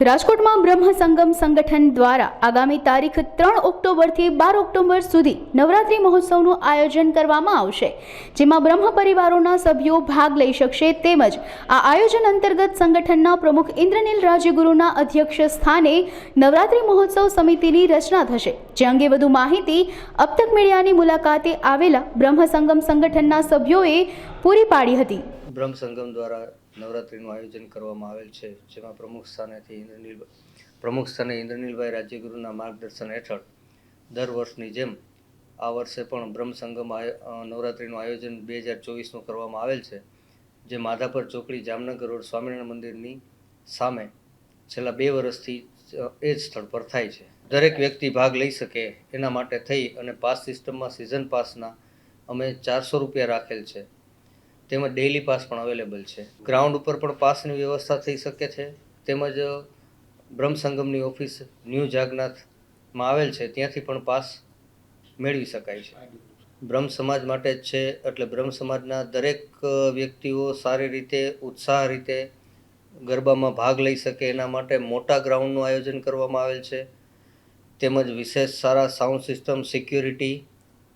રાજકોટમાં બ્રહ્મ સંગમ સંગઠન દ્વારા આગામી તારીખ 3 ઓક્ટોબરથી 12 ઓક્ટોબર સુધી નવરાત્રી મહોત્સવનું આયોજન કરવામાં આવશે, જેમાં બ્રહ્મ પરિવારોના સભ્યો ભાગ લઈ શકશે. તેમજ આ આયોજન અંતર્ગત સંગઠનના પ્રમુખ ઇન્દ્રનીલ રાજગુરુના અધ્યક્ષ સ્થાને નવરાત્રી મહોત્સવ સમિતિની રચના થશે. જે અંગે વધુ માહિતી અબતક મીડિયાની મુલાકાતે આવેલા બ્રહ્મ સંગમ સંગઠનના સભ્યોએ પૂરી પાડી હતી. બ્રહ્મ સંગમ દ્વારા નવરાત્રિનું આયોજન કરવામાં આવેલ છે, જેમાં પ્રમુખ સ્થાને ઇન્દ્રનીલભાઈ રાજ્યગુરુના માર્ગદર્શન હેઠળ દર વર્ષની જેમ આ વર્ષે પણ બ્રહ્મ સંગમ નવરાત્રિનું આયોજન 2024નું કરવામાં આવેલ છે, જે માધાપર ચોકડી જામનગર રોડ સ્વામિનારાયણ મંદિરની સામે છેલ્લા 2 વર્ષથી એ જ સ્થળ પર થાય છે. દરેક વ્યક્તિ ભાગ લઈ શકે એના માટે થઈ અને પાસ સિસ્ટમમાં સિઝન પાસના અમે 400 રૂપિયા રાખેલ છે, તેમજ ડેઇલી પાસ પણ અવેલેબલ છે. ગ્રાઉન્ડ ઉપર પણ પાસની વ્યવસ્થા થઈ શકે છે. તેમજ બ્રહ્મ સંગમની ઓફિસ ન્યૂ જાગનાથમાં આવેલ છે, ત્યાંથી પણ પાસ મેળવી શકાય છે. બ્રહ્મ સમાજ માટે જ છે, એટલે બ્રહ્મ સમાજના દરેક વ્યક્તિઓ સારી રીતે ઉત્સાહ રીતે ગરબામાં ભાગ લઈ શકે એના માટે મોટા ગ્રાઉન્ડનું આયોજન કરવામાં આવેલ છે. તેમજ વિશેષ સારા સાઉન્ડ સિસ્ટમ, સિક્યુરિટી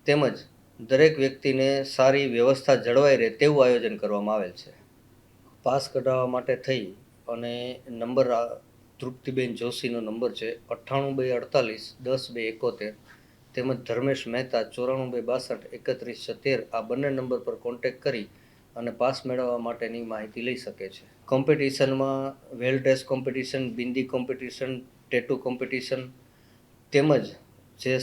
તેમજ દરેક વ્યક્તિને સારી વ્યવસ્થા જળવાઈ રહે તેવું આયોજન કરવામાં આવેલ છે. પાસ કઢાવવા માટે થઈ અને નંબર તૃપ્તિબેન જોશીનો નંબર છે 98 248 10 271, તેમજ ધર્મેશ મહેતા 94 262 31 76. આ બંને નંબર પર કોન્ટેક્ટ કરી અને પાસ મેળવવા માટેની માહિતી લઈ શકે છે. કોમ્પિટિશનમાં વેલ dress competition, bindi competition, tattoo competition તેમજ જે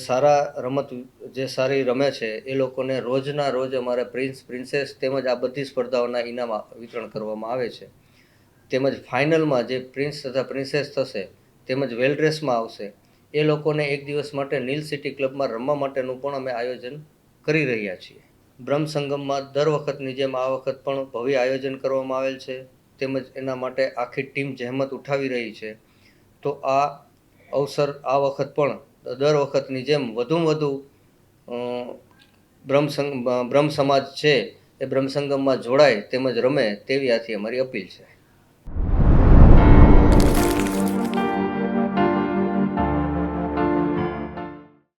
સારી રમે છે એ લોકોને રોજના રોજ અમારે પ્રિન્સેસ તેમજ આ બધી સ્પર્ધાઓના ઇનામ વિતરણ કરવામાં આવે છે. તેમજ ફાઇનલમાં જે પ્રિન્સ તથા પ્રિન્સેસ થશે તેમજ વેલ ડ્રેસમાં આવશે એ લોકોને એક દિવસ માટે નીલ સિટી ક્લબમાં રમવા માટેનું પણ અમે આયોજન કરી રહ્યા છીએ. બ્રહ્મ સંગમમાં દર વખતની જેમ આ વખત પણ ભવ્ય આયોજન કરવામાં આવેલ છે, તેમજ એના માટે આખી ટીમ જહેમત ઉઠાવી રહી છે. તો આ અવસર આ વખત પણ દર વખતની જેમ વધુમાં વધુ બ્રહ્મ સમાજ છે એ બ્રહ્મ સંગમમાં જોડાય તેમજ રમે તેવી આથી અમારી અપીલ છે.